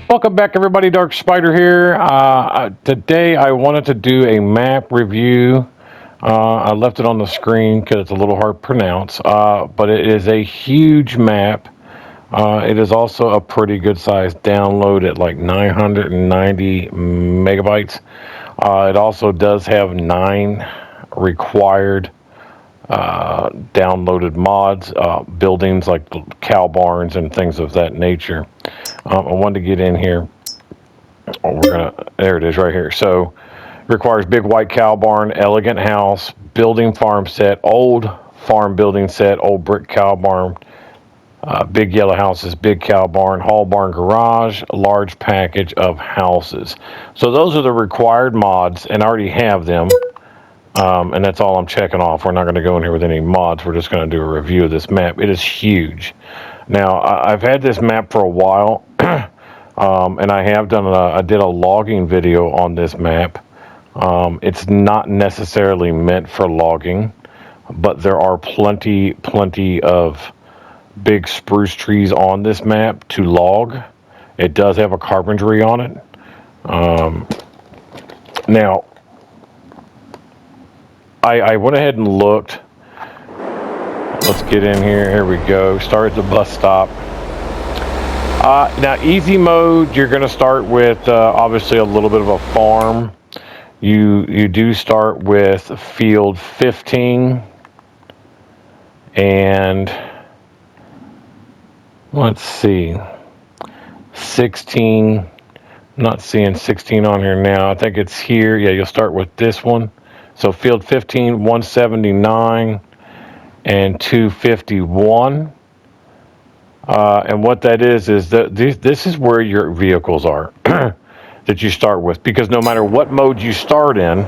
Welcome back, everybody. DarkSpyder here. Today I wanted to do a map review. I left it on the screen because it's a little hard to pronounce, but it is a huge map. It is also a pretty good size download at like 990 megabytes. It also does have 9 required downloaded mods, buildings like cow barns and things of that nature. I wanted to get in here. There it is right here. So requires big white cow barn, elegant house, building farm set, old farm building set, old brick cow barn, big yellow houses, big cow barn, hall barn garage, a large package of houses. So those are the required mods, and I already have them. And that's all I'm checking off. We're not going to go in here with any mods. We're just going to do a review of this map. It is huge. Now, I've had this map for a while, and I have done I did a logging video on this map. It's not necessarily meant for logging, but there are plenty of big spruce trees on this map to log. It does have a carpentry on it. Now, I went ahead and looked. Let's get in here. Here we go. Start at the bus stop. Now, easy mode, you're going to start with obviously a little bit of a farm. You do start with field 15. And let's see. 16. I'm not seeing 16 on here now. I think it's here. Yeah, you'll start with this one. So field 15, 179, and 251. And what that is that this is where your vehicles are that you start with. Because no matter what mode you start in,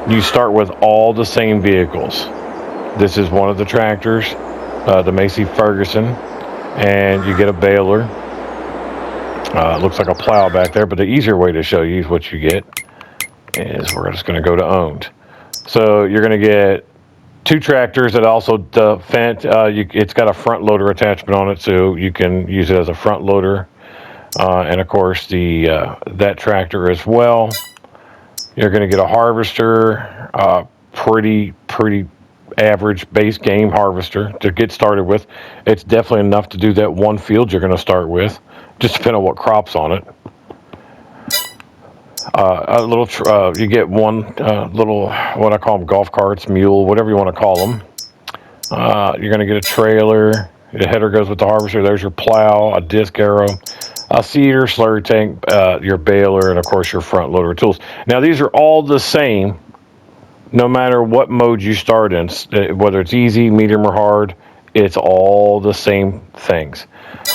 you start with all the same vehicles. This is one of the tractors, the Massey Ferguson, and you get a baler. It looks like a plow back there, but the easier way to show you what you get is we're just going to go to owned. So you're going to get 2 tractors that also it's got a front loader attachment on it, so you can use it as a front loader, and of course that tractor as well. You're going to get a harvester, pretty average base game harvester to get started with. It's definitely enough to do that one field you're going to start with, just depending on what crops on it. You get one little, what I call them, golf carts, mule, whatever you want to call them. You're going to get a trailer. The header goes with the harvester. There's your plow, a disc arrow, a seeder, slurry tank, your baler, and of course your front loader tools. Now these are all the same, no matter what mode you start in, whether it's easy, medium, or hard. It's all the same things.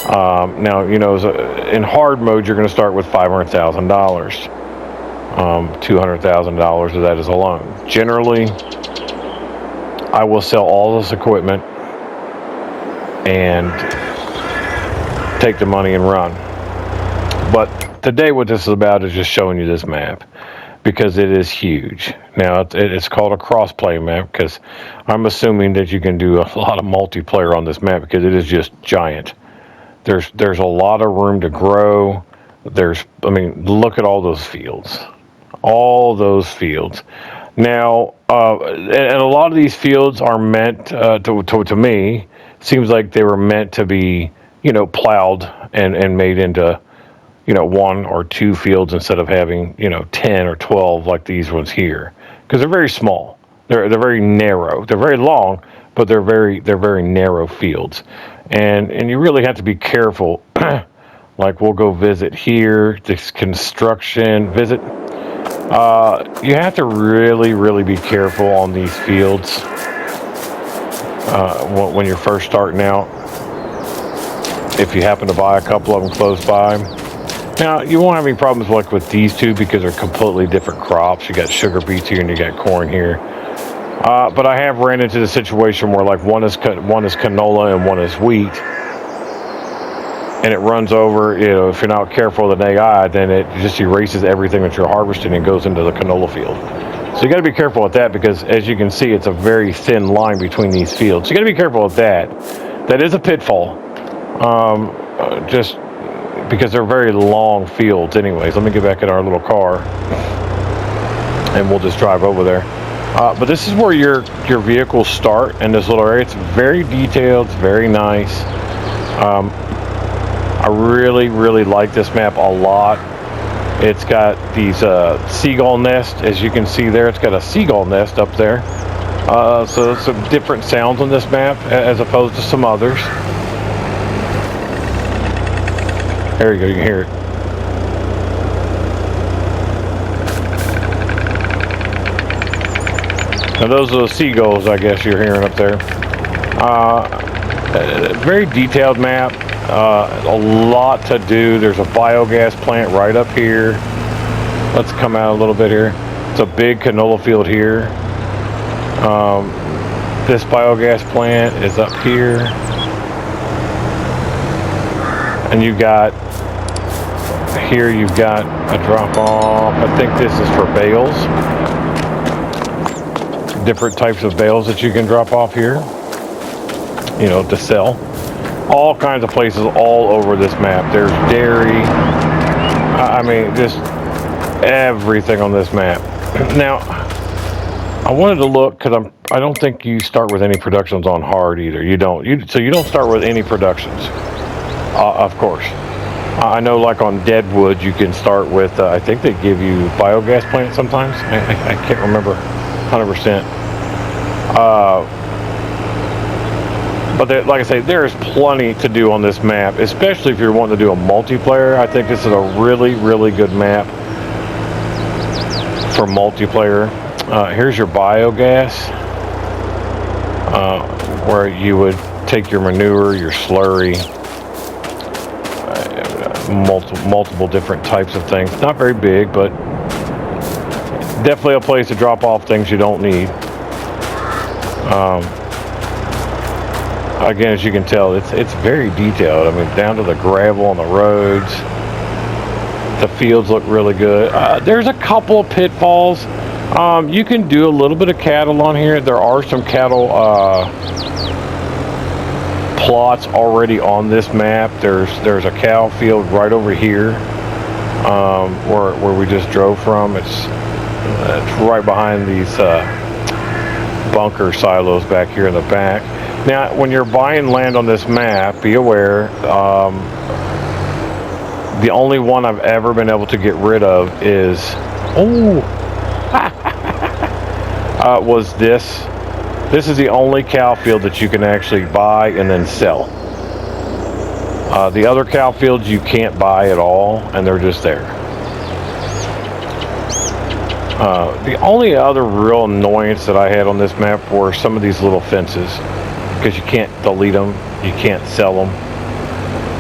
Now, in hard mode, you're going to start with $500,000. $200,000 of that is a loan. Generally, I will sell all this equipment and take the money and run. But today what this is about is just showing you this map because it is huge. Now, it's called a cross-play map because I'm assuming that you can do a lot of multiplayer on this map because it is just giant. There's a lot of room to grow. Look at all those fields. All those fields. Now, and a lot of these fields are meant to me, seems like they were meant to be, plowed and made into, 1 or 2 fields instead of having, 10 or 12 like these ones here, because they're very small. They're very narrow. They're very long, but they're very narrow fields, and you really have to be careful. Like we'll go visit here, this construction visit. You have to really be careful on these fields when you're first starting out. If you happen to buy a couple of them close by. Now, you won't have any problems like with these two because they're completely different crops. You got sugar beets here and you got corn here. But I have ran into the situation where like one is canola and one is wheat. And it runs over, if you're not careful with an AI, then it just erases everything that you're harvesting and goes into the canola field. So you got to be careful with that because, as you can see, it's a very thin line between these fields. So you got to be careful with that. That is a pitfall. Just because they're very long fields anyways. Let me get back in our little car and we'll just drive over there. But this is where your vehicles start in this little area. It's very detailed, it's very nice. I really like this map a lot. It's got these seagull nests, as you can see there. It's got a seagull nest up there. So some different sounds on this map as opposed to some others. There you go, you can hear it. Now those are the seagulls, I guess you're hearing up there. Very detailed map. A lot to do. There's a biogas plant right up here. Let's come out a little bit here. It's a big canola field here. This biogas plant is up here. And you've got a drop off. I think this is for bales. Different types of bales that you can drop off here, you know, to sell. All kinds of places all over this map. There's dairy. I mean, just everything on this map. Now, I wanted to look because I don't think you start with any productions on hard either. You don't. So you don't start with any productions, of course. I know, like on Deadwood, you can start with. I think they give you biogas plants sometimes. I can't remember 100%. But there, like I say, there's plenty to do on this map, especially if you're wanting to do a multiplayer. I think this is a really good map for multiplayer. Here's your biogas, where you would take your manure, your slurry, multiple different types of things. Not very big, but definitely a place to drop off things you don't need. Again, as you can tell, it's very detailed. I mean, down to the gravel on the roads. The fields look really good. There's a couple of pitfalls. You can do a little bit of cattle on here. There are some cattle plots already on this map. There's a cow field right over here, where we just drove from. It's right behind these bunker silos back here in the back. Now, when you're buying land on this map, be aware, the only one I've ever been able to get rid of is, was this. This is the only cow field that you can actually buy and then sell. The other cow fields you can't buy at all, and they're just there. The only other real annoyance that I had on this map were some of these little fences, because you can't delete them, you can't sell them.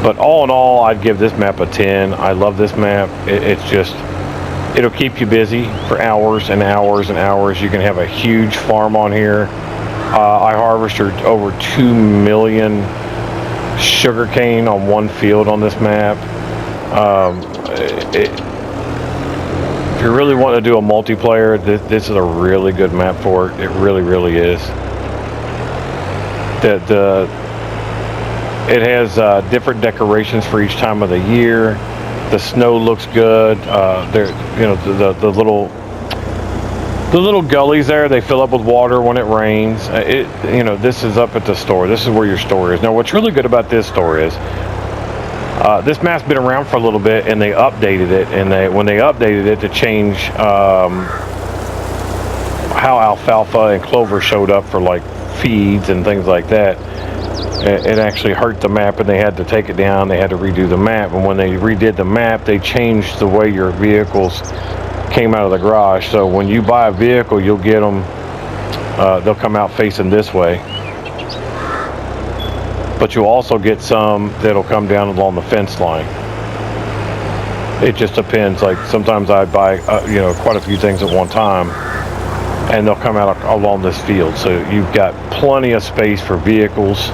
But all in all, I'd give this map a 10. I love this map. It's just, it'll keep you busy for hours and hours and hours. You can have a huge farm on here. I harvested over 2 million sugarcane on one field on this map. If you really want to do a multiplayer, this is a really good map for it. It really is. It has different decorations for each time of the year. The snow looks good. The little gullies there, they fill up with water when it rains. This is up at the store. This is where your store is. Now, what's really good about this store is this map's been around for a little bit, and they updated it. And when they updated it to change how alfalfa and clover showed up for like feeds and things like that, it actually hurt the map, and they had to take it down. They had to redo the map, and when they redid the map, they changed the way your vehicles came out of the garage. So when you buy a vehicle, you'll get them, they'll come out facing this way, but you'll also get some that'll come down along the fence line. It just depends. Like sometimes I buy quite a few things at one time, and they'll come out along this field, so you've got plenty of space for vehicles.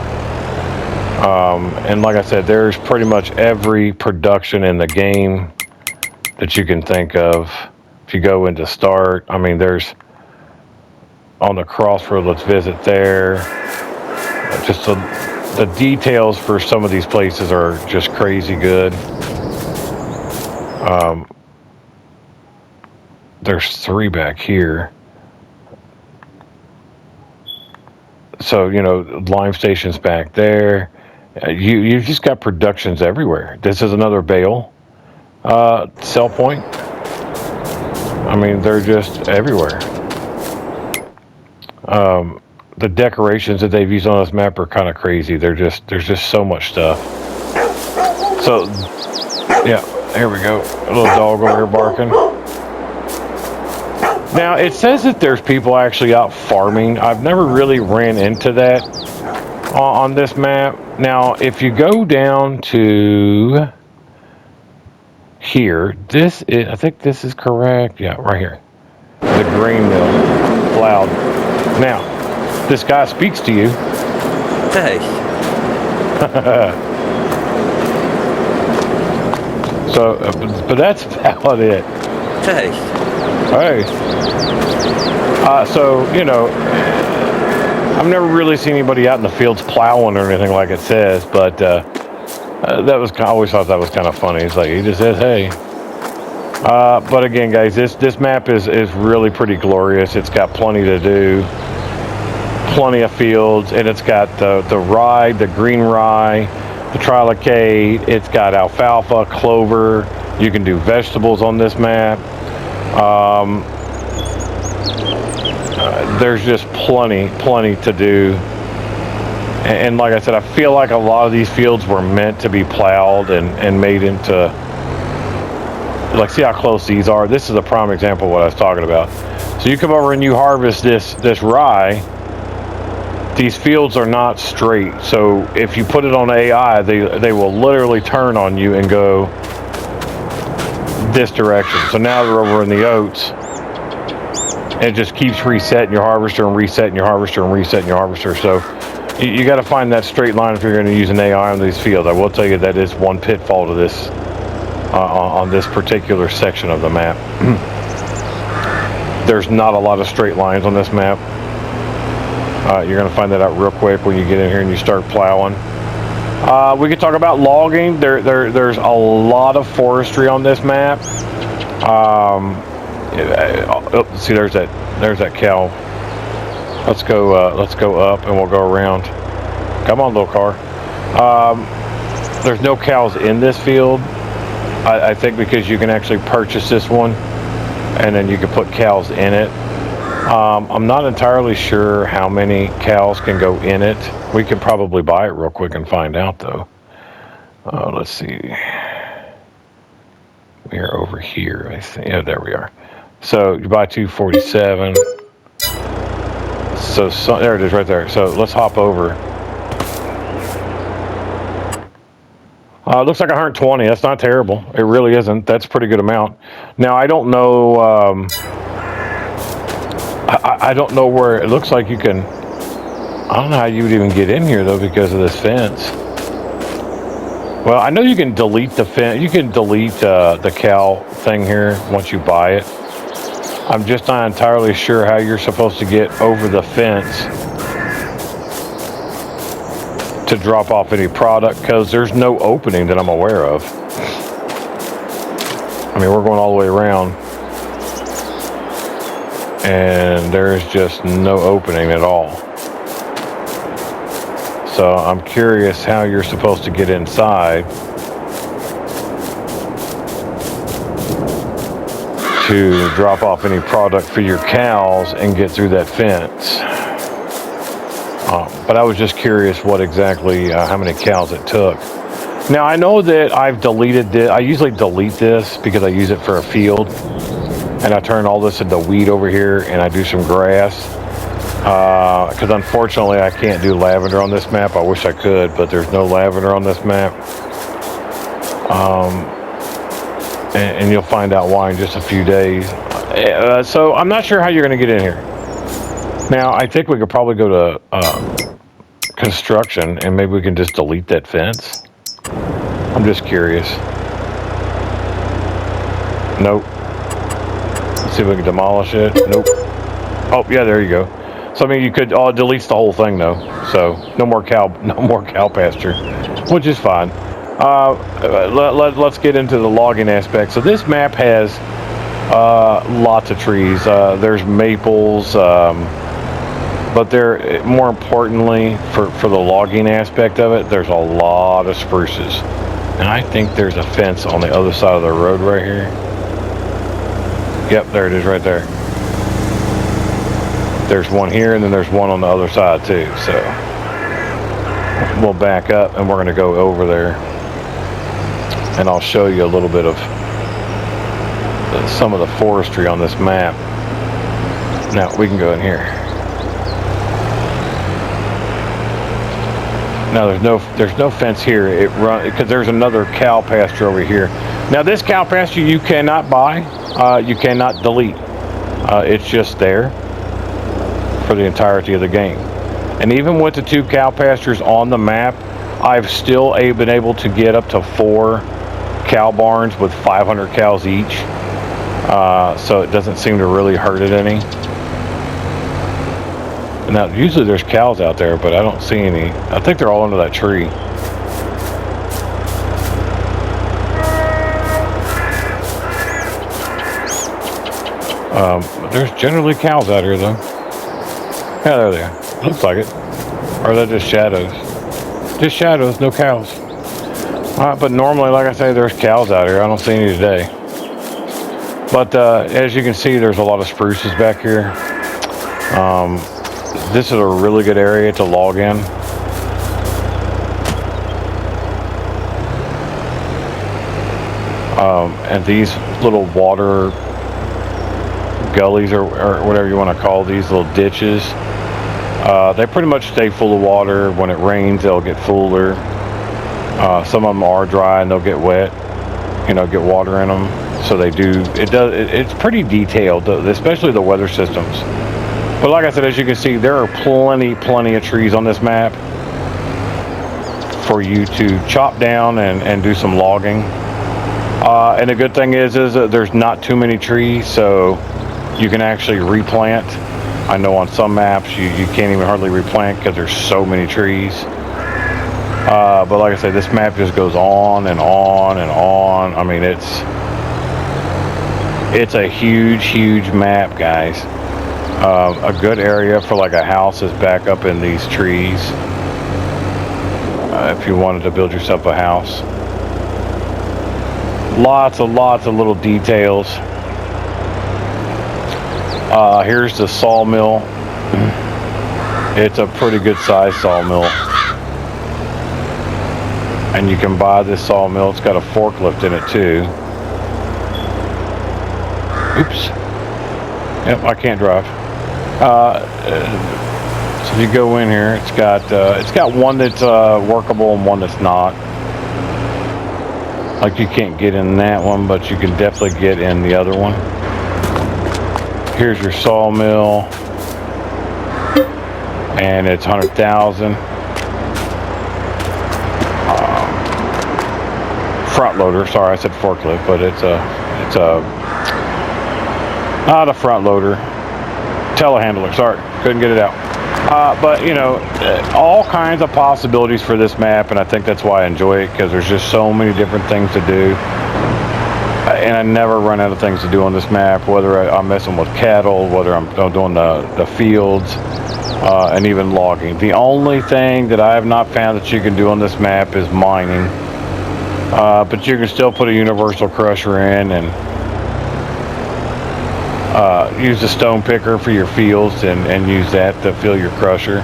And like I said, there's pretty much every production in the game that you can think of. If you go into start, I mean, there's on the crossroad, let's visit there. Just the details for some of these places are just crazy good. There's 3 back here. So, you know, lime stations back there. You've just got productions everywhere. This is another bale sell point. I mean, they're just everywhere. The decorations that they've used on this map are kind of crazy. There's just so much stuff. So, yeah, here we go. A little dog over here barking. Now, it says that there's people actually out farming. I've never really ran into that on this map. Now, if you go down to here, this is, I think this is correct. Yeah, right here. The grain mill. Loud. Now, this guy speaks to you. Hey. So, but that's about it. Hey. Hey. So, you know, I've never really seen anybody out in the fields plowing or anything like it says, but that was I always thought that was kind of funny. It's like he just says, "Hey." But again, guys, this map is really pretty glorious. It's got plenty to do, plenty of fields, and it's got the rye, the green rye, the triticale. It's got alfalfa, clover. You can do vegetables on this map. There's just plenty to do. And like I said, I feel like a lot of these fields were meant to be plowed and made into, like, see how close these are? This is a prime example of what I was talking about. So you come over and you harvest this rye. These fields are not straight. So if you put it on AI, they will literally turn on you and go this direction. So now they're over in the oats. And it just keeps resetting your harvester and resetting your harvester and resetting your harvester. So you got to find that straight line if you're going to use an AI on these fields. I will tell you that is one pitfall to this on this particular section of the map. There's not a lot of straight lines on this map. You're going to find that out real quick when you get in here and you start plowing. We could talk about logging. There's a lot of forestry on this map. See, there's that cow. Let's go up and we'll go around. Come on, little car. There's no cows in this field. I think because you can actually purchase this one and then you can put cows in it. I'm not entirely sure how many cows can go in it. We can probably buy it real quick and find out though. Let's see. We are over here, I think. Yeah, there we are. So you buy 247. So there it is right there. So let's hop over. It looks like 120. That's not terrible. It really isn't. That's a pretty good amount. Now I don't know. I don't know where it looks like you can. I don't know how you would even get in here though because of this fence. Well, I know you can delete the fence. You can delete the cow thing here once you buy it. I'm just not entirely sure how you're supposed to get over the fence to drop off any product because there's no opening that I'm aware of. I mean, we're going all the way around and there's just no opening at all. So I'm curious how you're supposed to get inside to drop off any product for your cows and get through that fence. But I was just curious what exactly, how many cows it took. Now I know that I've deleted this. I usually delete this because I use it for a field. And I turn all this into weed over here and I do some grass. Because unfortunately I can't do lavender on this map. I wish I could, but there's no lavender on this map. And you'll find out why in just a few days. So I'm not sure how you're going to get in here. Now, I think we could probably go to construction and maybe we can just delete that fence. I'm just curious. Nope. Let's see if we can demolish it. Nope. Oh, yeah, there you go. So, I mean, you could, deletes the whole thing, though. So, no more cow pasture, which is fine. Let's get into the logging aspect. So this map has lots of trees. There's maples, but there, more importantly, for the logging aspect of it, there's a lot of spruces. And I think there's a fence on the other side of the road right here. Yep, there it is right there. There's one here, and then there's one on the other side too. So we'll back up, and we're going to go over there, and I'll show you a little bit of some of the forestry on this map. Now we can go in here. Now there's no fence here. It run because there's another cow pasture over here. Now this cow pasture you cannot buy, you cannot delete. It's just there for the entirety of the game. And even with the 2 cow pastures on the map, I've still been able to get up to 4 cow barns with 500 cows each. So it doesn't seem to really hurt it any. Now, usually there's cows out there, but I don't see any. I think they're all under that tree. There's generally cows out here, though. Yeah, there they are. Looks like it. Or are they just shadows? Just shadows, no cows. But normally, like I say, there's cows out here. I don't see any today. But as you can see, there's a lot of spruces back here. This is a really good area to log in. And these little water gullies, or whatever you want to call these little ditches, they pretty much stay full of water. When it rains, they'll get fuller. Some of them are dry and they'll get wet, get water in them. So they do, it's pretty detailed, especially the weather systems. But like I said, as you can see, there are plenty of trees on this map for you to chop down and do some logging. And the good thing is that there's not too many trees, so you can actually replant. I know on some maps you can't even hardly replant because there's so many trees. But like I said, this map just goes on and on and on. I mean, it's a huge map, guys. A good area for like a house is back up in these trees. If you wanted to build yourself a house. Lots of little details. Here's the sawmill. It's a pretty good size sawmill. And you can buy this sawmill. It's got a forklift in it too. Oops. Yep, I can't drive. So you go in here. It's got one that's workable and one that's not. Like you can't get in that one, but you can definitely get in the other one. Here's your sawmill, and it's 100,000. Front loader. Sorry, I said forklift, but it's not a front loader. Telehandler. Sorry, couldn't get it out. But all kinds of possibilities for this map, and I think that's why I enjoy it, because there's just so many different things to do. And I never run out of things to do on this map, whether I'm messing with cattle, whether I'm doing the fields, and even logging. The only thing that I have not found that you can do on this map is mining. But you can still put a universal crusher in and use the stone picker for your fields and use that to fill your crusher.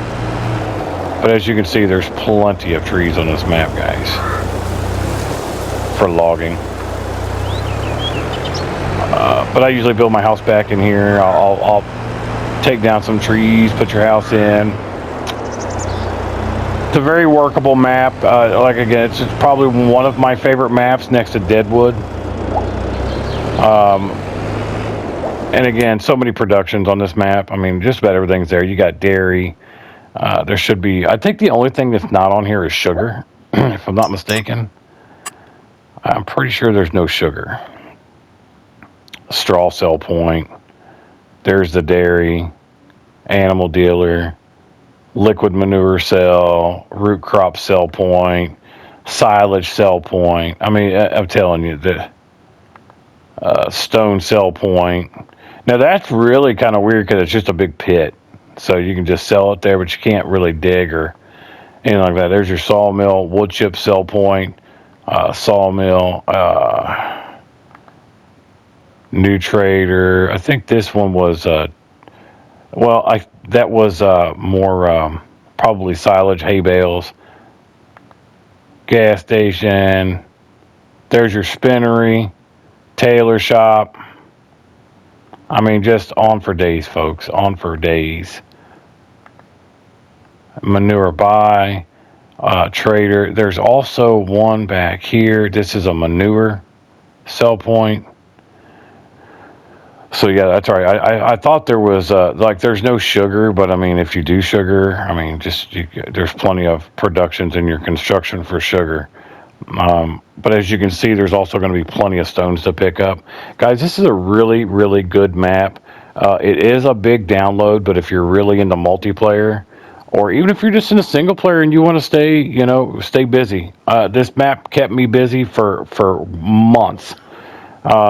But as you can see, there's plenty of trees on this map, guys, for logging. But I usually build my house back in here. I'll take down some trees, put your house in. It's a very workable map. Like again, it's probably one of my favorite maps next to Deadwood. And again, so many productions on this map. I mean, just about everything's there. You got dairy. There should be, I think the only thing that's not on here is sugar, if I'm not mistaken. I'm pretty sure there's no sugar. Straw sell point. There's the dairy, animal dealer, liquid manure sell, root crop sell point, silage sell point. I mean, I'm telling you, the stone sell point. Now that's really kind of weird because it's just a big pit, so you can just sell it there, but you can't really dig or anything like that. There's your sawmill, wood chip sell point, sawmill, new trader. I think this one was that was more probably silage, hay bales, gas station. There's your spinnery, tailor shop. I mean, just on for days, folks. On for days. Manure buy, trader. There's also one back here. This is a manure sell point. So yeah, that's all right. I thought there was like there's no sugar, but I mean, if you do sugar, I mean, there's plenty of productions in your construction for sugar. But as you can see, there's also going to be plenty of stones to pick up. Guys, this is a really, really good map. It is a big download, but if you're really into multiplayer, or even if you're just in a single player and you want to stay busy, this map kept me busy for months,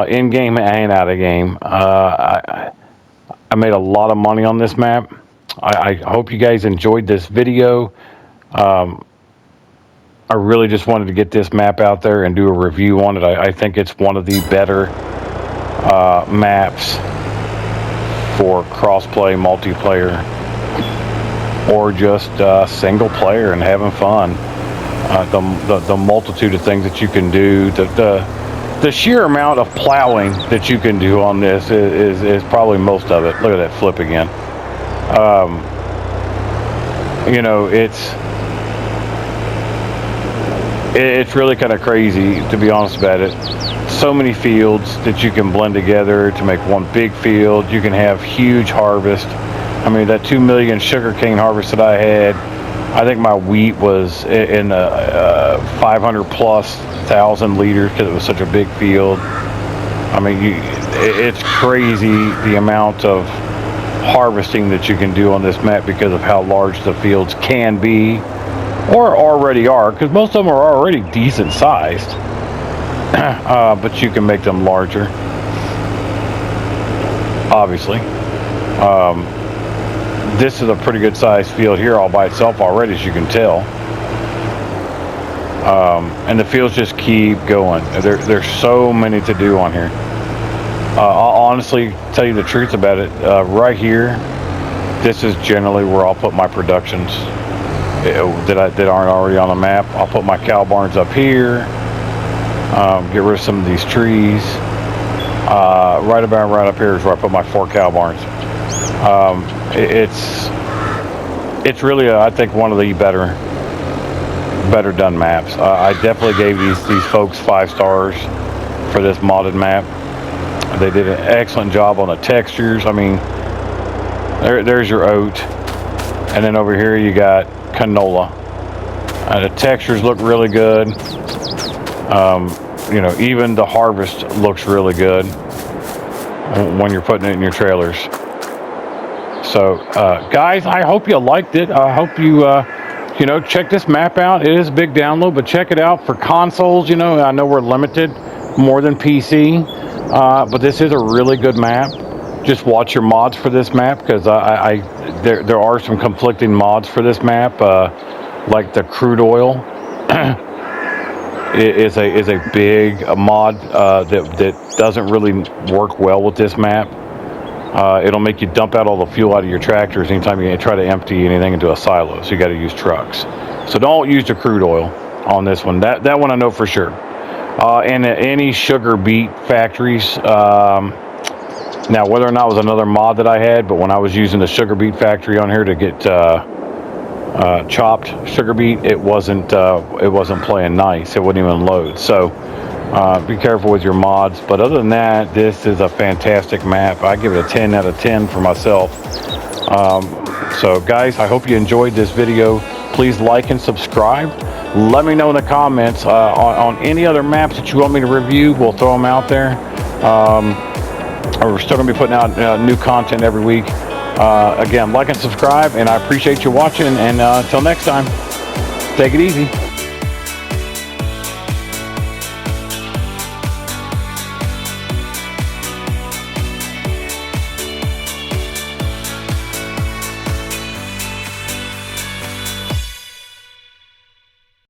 in game and out of game. I made a lot of money on this map. I hope you guys enjoyed this video. I really just wanted to get this map out there and do a review on it. I think it's one of the better maps for cross-play, multiplayer, or just single player and having fun. The multitude of things that you can do, the sheer amount of plowing that you can do on this is probably most of it. Look at that flip again. You know, it's really kind of crazy, to be honest about it. So many fields that you can blend together to make one big field. You can have huge harvest. I mean, that 2 million sugarcane harvest that I had, I think my wheat was in 500 plus thousand liters because it was such a big field. I mean, it's crazy the amount of harvesting that you can do on this map because of how large the fields can be, or already are, because most of them are already decent sized. But you can make them larger, obviously. This is a pretty good sized field here all by itself already, as you can tell. And the fields just keep going. There's so many to do on here. I'll honestly tell you the truth about it. Right here, this is generally where I'll put my productions that aren't already on the map. I'll put my cow barns up here. Get rid of some of these trees. Right up here is where I put my 4 cow barns. It's really I think one of the better done maps. I definitely gave these folks 5 stars for this modded map. They did an excellent job on the textures. I mean, there's your oat, and then over here you got canola. The textures look really good. You know, even the harvest looks really good when you're putting it in your trailers. So, guys, I hope you liked it. I hope you, check this map out. It is a big download, but check it out for consoles. You know, I know we're limited more than PC, but this is a really good map. Just watch your mods for this map, because there are some conflicting mods for this map, like the crude oil is a big mod that doesn't really work well with this map. It'll make you dump out all the fuel out of your tractors anytime you try to empty anything into a silo, so you got to use trucks. So don't use the crude oil on this one. That one I know for sure. And any sugar beet factories, now whether or not it was another mod that I had, but when I was using the sugar beet factory on here to get chopped sugar beet, it wasn't playing nice. It wouldn't even load. So be careful with your mods. But other than that, this is a fantastic map. I give it a 10 out of 10 for myself. So guys, I hope you enjoyed this video. Please like and subscribe. Let me know in the comments on any other maps that you want me to review. We'll throw them out there. We're still going to be putting out new content every week. Again, like and subscribe, and I appreciate you watching. And until next time, take it easy.